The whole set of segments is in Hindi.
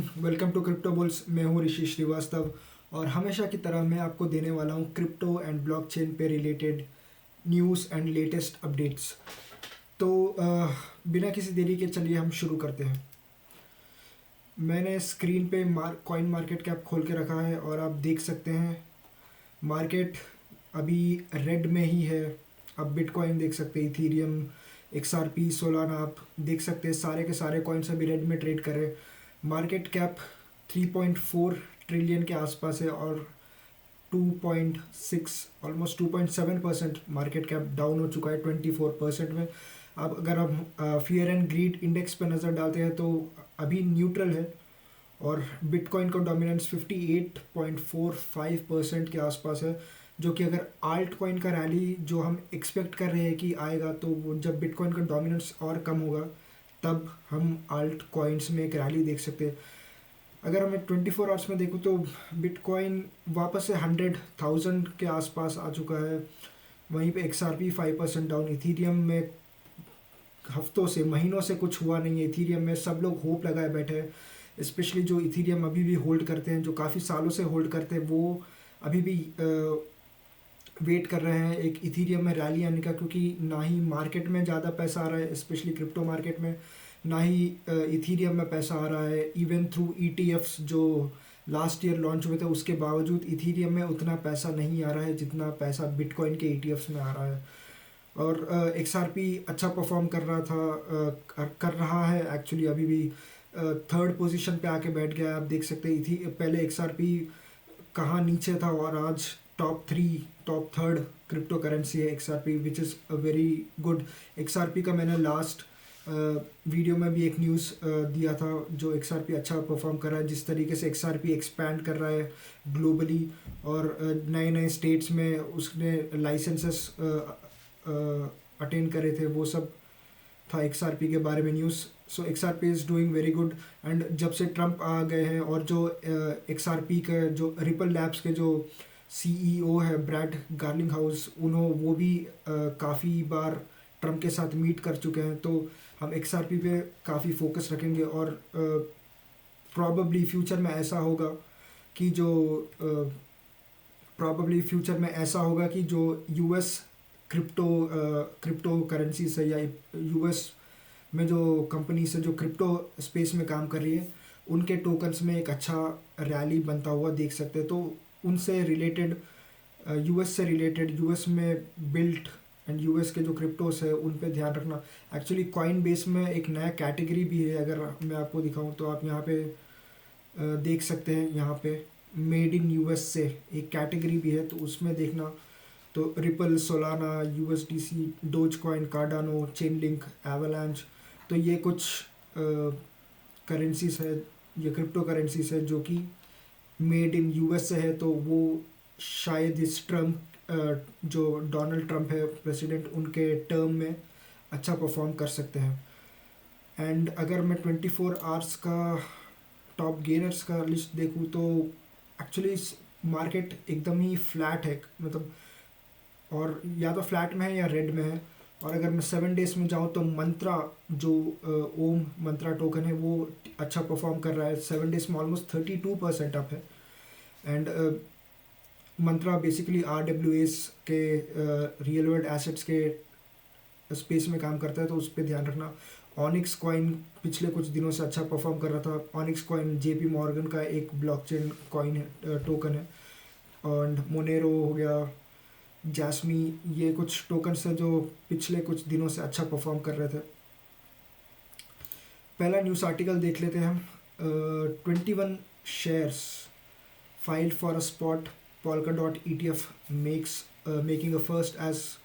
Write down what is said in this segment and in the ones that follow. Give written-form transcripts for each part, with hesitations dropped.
Everyone, welcome to Crypto Bulls. मैं हूं ऋषि श्रीवास्तव और हमेशा की तरह मैं आपको देने वाला हूं क्रिप्टो एंड ब्लॉकचेन पे related news and latest updates. तो बिना किसी देरी के चलिए हम शुरू करते हैं। मैंने स्क्रीन पे कॉइन मार्केट कैप खोल के रखा है और आप देख सकते हैं मार्केट अभी रेड में ही है। अब बिटकॉइन देख सकते हैं, इथीरियम, XRP, सोलाना, आप देख सकते हैं सारे के सारे कॉइन्स अभी रेड में ट्रेड कर रहे हैं। मार्केट कैप 3.4 ट्रिलियन के आसपास है और 2.6 ऑलमोस्ट 2.7% मार्केट कैप डाउन हो चुका है 24% में। अब अगर हम फियर एंड ग्रीड इंडेक्स पर नज़र डालते हैं तो अभी न्यूट्रल है और बिटकॉइन का डोमिनेंस 58.45% के आसपास है, जो कि अगर आल्ट कॉइन का रैली जो हम एक्सपेक्ट कर रहे हैं कि आएगा, तो वो जब बिटकॉइन का डोमिनेंस और कम होगा तब हम आल्ट कॉइन्स में एक रैली देख सकते हैं। अगर मैं 24 आवर्स में देखूँ तो बिटकॉइन वापस से 100,000 के आसपास आ चुका है। वहीं पे XRP 5% डाउन। इथीरियम में हफ्तों से, महीनों से कुछ हुआ नहीं है। इथीरियम में सब लोग होप लगाए बैठे हैं, स्पेशली जो इथीरियम अभी भी होल्ड करते हैं, जो काफ़ी सालों से होल्ड करते हैं, वो अभी भी वेट कर रहे हैं एक इथीरियम में रैली आने का, क्योंकि ना ही मार्केट में ज़्यादा पैसा आ रहा है, स्पेशली क्रिप्टो मार्केट में, ना ही इथीरियम में पैसा आ रहा है। इवन थ्रू ETFs जो लास्ट ईयर लॉन्च हुए थे, उसके बावजूद इथीरियम में उतना पैसा नहीं आ रहा है जितना पैसा बिटकॉइन के ETFs में आ रहा है। और XRP अच्छा परफॉर्म कर रहा था, कर रहा है एक्चुअली, अभी भी थर्ड पोजीशन पे आके बैठ गया है। आप देख सकते हैं पहले XRP कहाँ नीचे था और आज टॉप थर्ड क्रिप्टो करेंसी है XRP, which is a very good. XRP का मैंने लास्ट वीडियो में भी एक न्यूज़ दिया था, जो XRP अच्छा परफॉर्म कर रहा है, जिस तरीके से XRP एक्सपैंड कर रहा है ग्लोबली और नए नए स्टेट्स में उसने लाइसेंसेस अटेंड करे थे, वो सब था XRP के बारे में news. So XRP is doing very good. And जब से ट्रम्प आ गए हैं और जो XRP के जो रिपल लैब्स के जो CEO है ब्रैड गार्लिंग हाउस, वो भी काफ़ी बार ट्रम्प के साथ मीट कर चुके हैं। तो हम XRP पे काफ़ी फोकस रखेंगे और प्रॉबली फ्यूचर में ऐसा होगा कि जो US क्रिप्टो करेंसीज है या US में जो कंपनीज है जो क्रिप्टो स्पेस में काम कर रही है, उनके टोकन्स में एक अच्छा रैली बनता हुआ देख सकते हैं। तो उनसे रिलेटेड, US से रिलेटेड, US में बिल्ट एंड US के जो क्रिप्टोस है उन पे ध्यान रखना। एक्चुअली कॉइन बेस में एक नया कैटेगरी भी है, अगर मैं आपको दिखाऊं तो आप यहाँ पे देख सकते हैं। यहाँ पे मेड इन US से एक कैटेगरी भी है, तो उसमें देखना तो ripple, Solana, USDC, dose coin, Cardano, chain link, avalanche, तो ये कुछ करेंसीज है, ये क्रिप्टो करेंसीज है जो कि मेड इन US से है। तो वो शायद इस जो डोनाल्ड ट्रम्प है प्रेसिडेंट, उनके टर्म में अच्छा परफॉर्म कर सकते हैं। एंड अगर मैं 24 आवर्स का टॉप गेनर्स का लिस्ट देखूँ तो एक्चुअली मार्केट एकदम ही फ्लैट है, मतलब, और या तो फ्लैट में है या रेड में है। और अगर मैं 7 डेज में जाऊँ तो मंत्रा, जो ओम मंत्रा टोकन है, वो अच्छा परफॉर्म कर रहा है। 7 डेज में ऑलमोस्ट 32% अप है। एंड मंत्रा बेसिकली RWAs के रियल वर्ल्ड एसेट्स के स्पेस में काम करता है, तो उस पर ध्यान रखना। ऑनिक्स कॉइन पिछले कुछ दिनों से अच्छा परफॉर्म कर रहा था। ऑनिक्स कॉइन JP मॉर्गन का एक ब्लॉकचेन कॉइन है, टोकन है। और मोनेरो हो गया, जैस्मी, ये कुछ टोकन्स हैं जो पिछले कुछ दिनों से अच्छा परफॉर्म कर रहे थे। पहला न्यूज़ आर्टिकल देख लेते हैं हम। 21 shares filed for a spot Polkadot ETF making a first as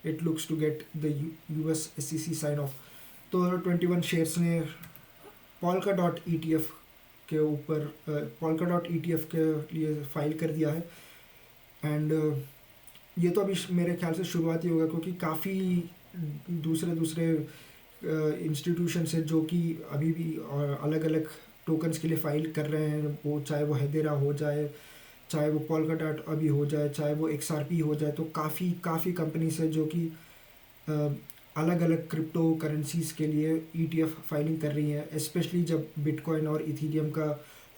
it looks to get the US SEC sign off। तो 21 शेयर्स ने Polkadot ETF के ऊपर Polkadot ETF के लिए फाइल कर दिया है। एंड ये तो अभी मेरे ख्याल से शुरुआती होगा, क्योंकि काफ़ी दूसरे इंस्टीट्यूशन है जो कि अभी भी अलग अलग टोकन्स के लिए फाइल कर रहे हैं। वो चाहे वो हेदेरा हो जाए, चाहे वो पोल्काडॉट अभी हो जाए, चाहे वो XRP हो जाए, तो काफ़ी कंपनीज है जो कि अलग अलग क्रिप्टो करेंसीज़ के लिए ईटीएफ फाइलिंग कर रही हैं, स्पेशली जब बिटकॉइन और इथीरियम का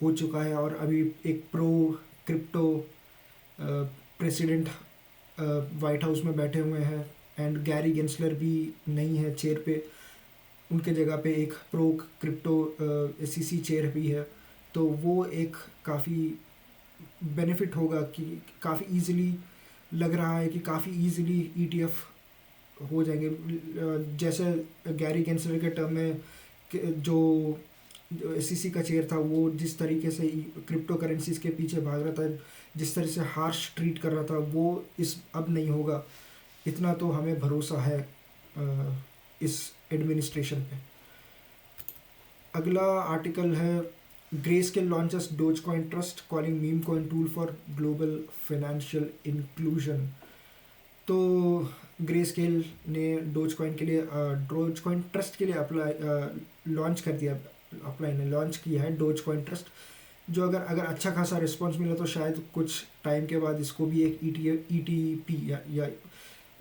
हो चुका है और अभी एक pro crypto president white house में बैठे हुए हैं, एंड गैरी गेंसलर भी नहीं है चेयर पे, उनके जगह पे एक प्रो क्रिप्टो एसईसी चेयर भी है। तो वो एक काफ़ी बेनिफिट होगा कि काफ़ी इजीली लग रहा है कि काफ़ी इजीली ईटीएफ हो जाएंगे। जैसे गैरी गेंसलर के टर्म में जो एसईसी का चेयर था, वो जिस तरीके से क्रिप्टो करेंसीज के पीछे भाग रहा था, जिस तरह से हार्श ट्रीट कर रहा था, वो इस अब नहीं होगा। इतना तो हमें भरोसा है इस एडमिनिस्ट्रेशन पे। अगला आर्टिकल है, grey scale launches dose coin trust calling meme coin tool for global financial inclusion. तो ग्रे स्केल ने डोज कॉइन के लिए डोज कॉइन ट्रस्ट के लिए अप्लाई लॉन्च कर दिया, अप्लाई ने लॉन्च किया है डोज कॉइन ट्रस्ट, जो अगर अगर अच्छा खासा रिस्पॉन्स मिला तो शायद कुछ टाइम के बाद इसको भी एक ईटीपी या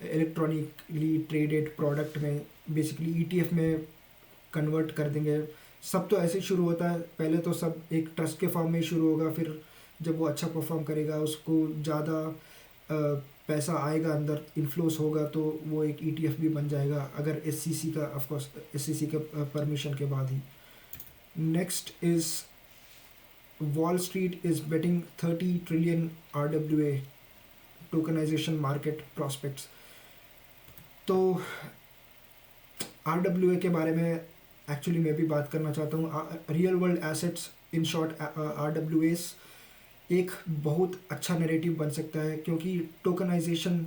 इलेक्ट्रॉनिकली ट्रेडेड प्रोडक्ट में, बेसिकली ईटीएफ में कन्वर्ट कर देंगे। सब तो ऐसे शुरू होता है, पहले तो सब एक ट्रस्ट के फॉर्म में ही शुरू होगा, फिर जब वो अच्छा परफॉर्म करेगा, उसको ज़्यादा पैसा आएगा, अंदर इन्फ्लोस होगा, तो वो एक ईटीएफ भी बन जाएगा, अगर एससीसी का, ऑफकोर्स एससीसी का परमिशन के बाद ही। Next is Wall Street is betting 30 trillion RWA tokenization market prospects. तो RWA के बारे में एक्चुअली मैं भी बात करना चाहता हूँ। Real world assets, in short RWAs, एक बहुत अच्छा नैरेटिव बन सकता है, क्योंकि टोकनाइजेशन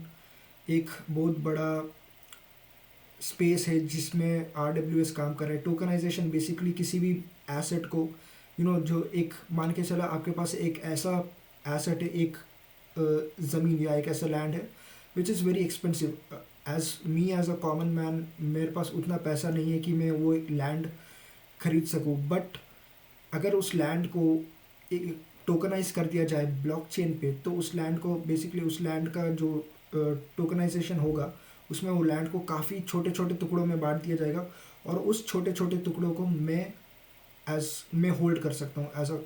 एक बहुत बड़ा स्पेस है जिसमें RWAs काम कर रहे हैं। टोकनाइजेशन बेसिकली किसी भी एसेट को जो एक, मान के चला आपके पास एक ऐसा एसेट है, एक ज़मीन या एक ऐसा लैंड है which is very expensive. As a common man, मेरे पास उतना पैसा नहीं है कि मैं वो एक लैंड खरीद सकूं, बट अगर उस लैंड को टोकनाइज कर दिया जाए ब्लॉकचेन पे, तो उस लैंड को बेसिकली, उस लैंड का जो टोकनाइजेशन होगा, उसमें वो लैंड को काफ़ी छोटे छोटे टुकड़ों में बांट दिया जाएगा, और उस छोटे छोटे टुकड़ों को मैं होल्ड कर सकता हूँ as a,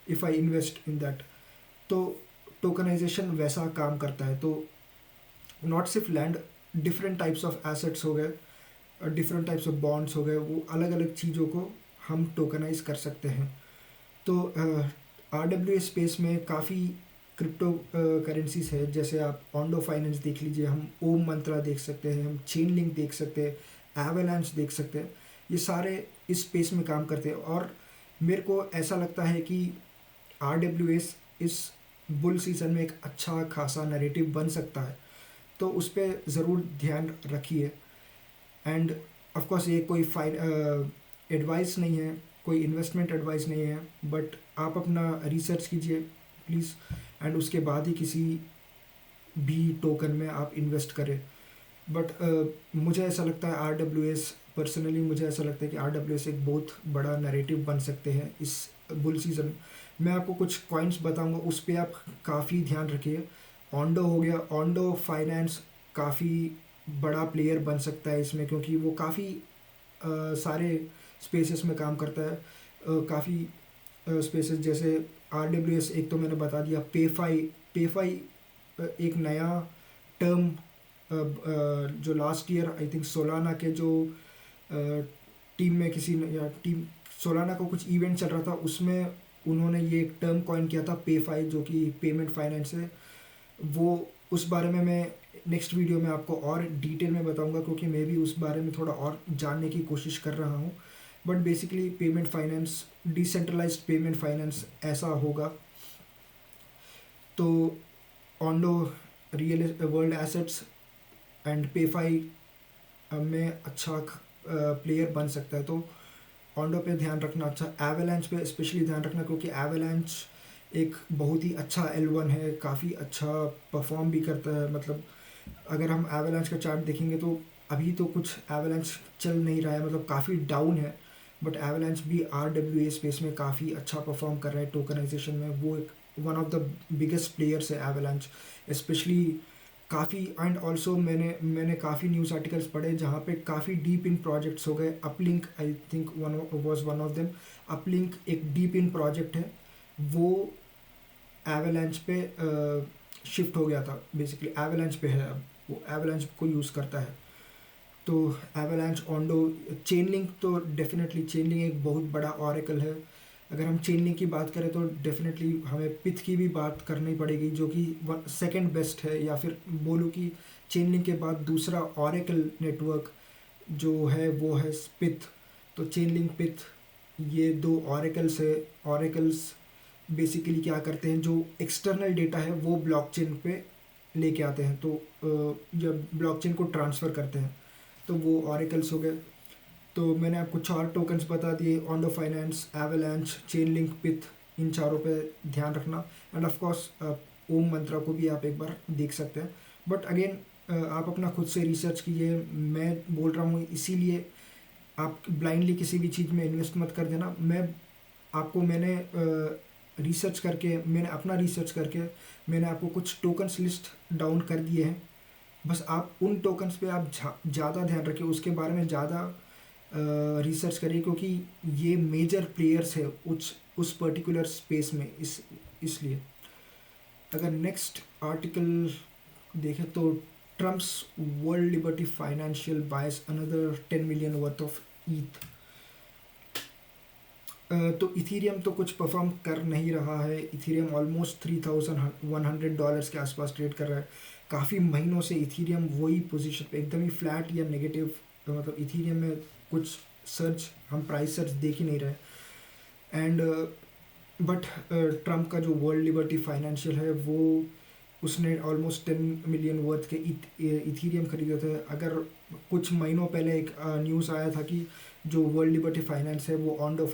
if I invest in that. तो टोकनाइजेशन वैसा काम करता है। तो नॉट सिर्फ land, different types of assets हो गए, डिफरेंट टाइप्स ऑफ बॉन्ड्स हो गए, वो अलग अलग चीज़ों को हम टोकनाइज कर सकते हैं। तो RWA स्पेस में काफ़ी क्रिप्टो करेंसीज है, जैसे आप ऑन्डो फाइनेंस देख लीजिए, हम ओम मंत्रा देख सकते हैं, हम चेन लिंक देख सकते हैं, एवेलांच देख सकते हैं। ये सारे इस स्पेस में काम करते हैं, और मेरे को ऐसा लगता है कि RWAs इस बुल सीज़न में एक अच्छा खासा नैरेटिव बन सकता है। तो उस पर ज़रूर ध्यान रखिए। एंड ऑफकोर्स ये कोई एडवाइस नहीं है, कोई इन्वेस्टमेंट एडवाइस नहीं है, बट आप अपना रिसर्च कीजिए प्लीज़, एंड उसके बाद ही किसी भी टोकन में आप इन्वेस्ट करें। बट मुझे ऐसा लगता है RWAs, पर्सनली मुझे ऐसा लगता है कि RWAs एक बहुत बड़ा नैरेटिव बन सकते हैं इस बुल सीज़न। मैं आपको कुछ कॉइन्स बताऊंगा, उस पर आप काफ़ी ध्यान रखिए। ऑन्डो हो गया, ऑन्डो फाइनेंस काफ़ी बड़ा प्लेयर बन सकता है इसमें, क्योंकि वो काफ़ी सारे स्पेसेस में काम करता है। काफ़ी स्पेसेस जैसे RWAs, एक तो मैंने बता दिया। पेफाई एक नया टर्म जो last year I think Solana के जो टीम में किसी ने, या टीम सोलाना का कुछ इवेंट चल रहा था, उसमें उन्होंने ये एक टर्म कॉइन किया था पेफाई, जो कि पेमेंट फाइनेंस है। वो उस बारे में मैं नेक्स्ट वीडियो में आपको और डिटेल में बताऊंगा, क्योंकि मैं भी उस बारे में थोड़ा और जानने की कोशिश कर रहा हूँ। But basically payment finance, decentralized payment finance ऐसा होगा। तो Ondo real world assets and PayFi में अच्छा प्लेयर बन सकता है। तो ऑन्डो पे ध्यान रखना, अच्छा एवेलांच पे स्पेशली ध्यान रखना, क्योंकि एवेलांच एक बहुत ही अच्छा L1 है, काफ़ी अच्छा परफॉर्म भी करता है। मतलब अगर हम एवेलांच का चार्ट देखेंगे तो अभी तो कुछ एवेलांच चल नहीं रहा है, मतलब काफ़ी डाउन है, बट एवेलांच भी RWA स्पेस में काफ़ी अच्छा परफॉर्म कर रहा है टोकनाइजेशन में। वो एक one of the biggest players है एवेलांच, स्पेशली काफ़ी एंड ऑल्सो मैंने काफ़ी न्यूज़ आर्टिकल्स पढ़े जहाँ पे काफ़ी डीप इन प्रोजेक्ट्स हो गए। Uplink I think one of them. Uplink एक डीप इन प्रोजेक्ट है, वो एवलांच पे शिफ्ट हो गया था। बेसिकली एवलांच पे है अब, वो एवलांच को यूज़ करता है। तो एवलांच, ओंडो, चेनलिंक, तो डेफिनेटली चेनलिंक एक बहुत बड़ा ऑरेकल है। अगर हम चेनलिंक की बात करें तो डेफिनेटली हमें पिथ की भी बात करनी पड़ेगी, जो कि सेकंड बेस्ट है, या फिर बोलूँ कि चेनलिंक के बाद दूसरा ऑरेकल नेटवर्क जो है वो है पिथ। तो चेनलिंक, पिथ, ये दो ऑरेकल्स है। ऑरेकल्स बेसिकली क्या करते हैं, जो एक्सटर्नल डेटा है वो ब्लॉकचेन पे लेके आते हैं। तो जब ब्लॉकचेन को ट्रांसफ़र करते हैं तो वो ऑरेकल्स हो गए। तो मैंने आपको 4 टोकन्स बता दिए, ओंडो फाइनेंस, एवलांच, चेनलिंक, पिथ, इन चारों पे ध्यान रखना। एंड ऑफ कोर्स ओम मंत्रा को भी आप एक बार देख सकते हैं। बट अगेन आप अपना खुद से रिसर्च कीजिए। मैं बोल रहा हूँ इसीलिए आप ब्लाइंडली किसी भी चीज़ में इन्वेस्ट मत कर देना। मैंने रिसर्च करके, मैंने अपना रिसर्च करके मैंने आपको कुछ टोकन्स लिस्ट डाउन कर दिए हैं। बस आप उन टोकन्स पे आप ज़्यादा ध्यान रखिए, उसके बारे में ज़्यादा रिसर्च करिए, क्योंकि ये मेजर प्लेयर्स है उस पर्टिकुलर स्पेस में। इसलिए अगर नेक्स्ट आर्टिकल देखें तो Trump's World Liberty Financial buys another 10 million worth of eth. तो इथीरियम तो कुछ परफॉर्म कर नहीं रहा है। इथीरियम ऑलमोस्ट $3,100 के आसपास ट्रेड कर रहा है। काफ़ी महीनों से इथीरियम वही पोजीशन पे एकदम ही फ्लैट या नेगेटिव, मतलब इथीरियम में कुछ सर्च, हम प्राइस सर्च देख ही नहीं रहे। एंड बट ट्रम्प का जो वर्ल्ड लिबर्टी फाइनेंशियल है, वो उसने ऑलमोस्ट 10 मिलियन वर्थ के इथीरियम खरीदे थे। अगर कुछ महीनों पहले एक न्यूज़ आया था कि जो वर्ल्ड लिबर्टी फाइनेंस है वो ओंडो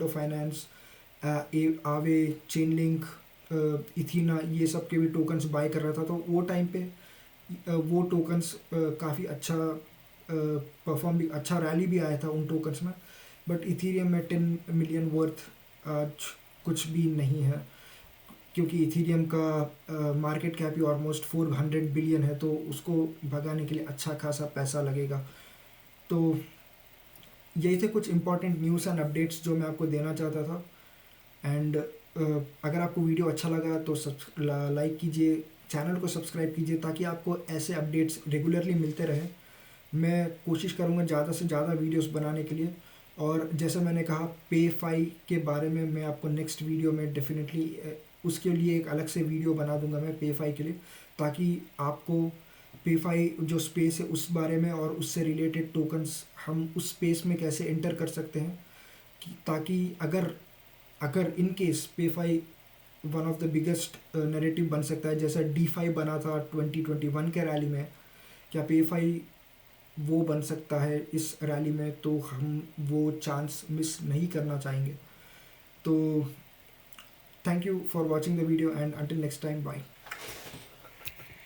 फाइनेंस, आवे, चेनलिंक, इथीना, ये सब के भी टोकन्स बाय कर रहा था। तो वो टाइम पे वो टोकन्स काफ़ी अच्छा परफॉर्म भी, अच्छा रैली भी आया था उन टोकन्स में। बट इथीरियम में 10 मिलियन वर्थ आज कुछ भी नहीं है, क्योंकि इथीरियम का मार्केट कैप ही ऑलमोस्ट 400 बिलियन है। तो उसको भगाने के लिए अच्छा खासा पैसा लगेगा। तो यही थे कुछ इंपॉर्टेंट न्यूज़ एंड अपडेट्स जो मैं आपको देना चाहता था। एंड अगर आपको वीडियो अच्छा लगा तो लाइक कीजिए, चैनल को सब्सक्राइब कीजिए, ताकि आपको ऐसे अपडेट्स रेगुलरली मिलते रहे। मैं कोशिश करूँगा ज़्यादा से ज़्यादा वीडियोस बनाने के लिए। और जैसे मैंने कहा, पेफाई के बारे में मैं आपको नेक्स्ट वीडियो में डेफिनेटली उसके लिए एक अलग से वीडियो बना दूंगा मैं पेफाई के लिए, ताकि आपको पेफाई जो स्पेस है उस बारे में और उससे रिलेटेड टोकन्स हम उस स्पेस में कैसे एंटर कर सकते हैं, ताकि अगर अगर in case PayFi one of the biggest narrative बन सकता है, जैसा डीफाई बना था 2021 के रैली में, क्या पेफाई वो बन सकता है इस रैली में? तो हम वो चांस मिस नहीं करना चाहेंगे। तो thank you for watching the video and until next time, bye.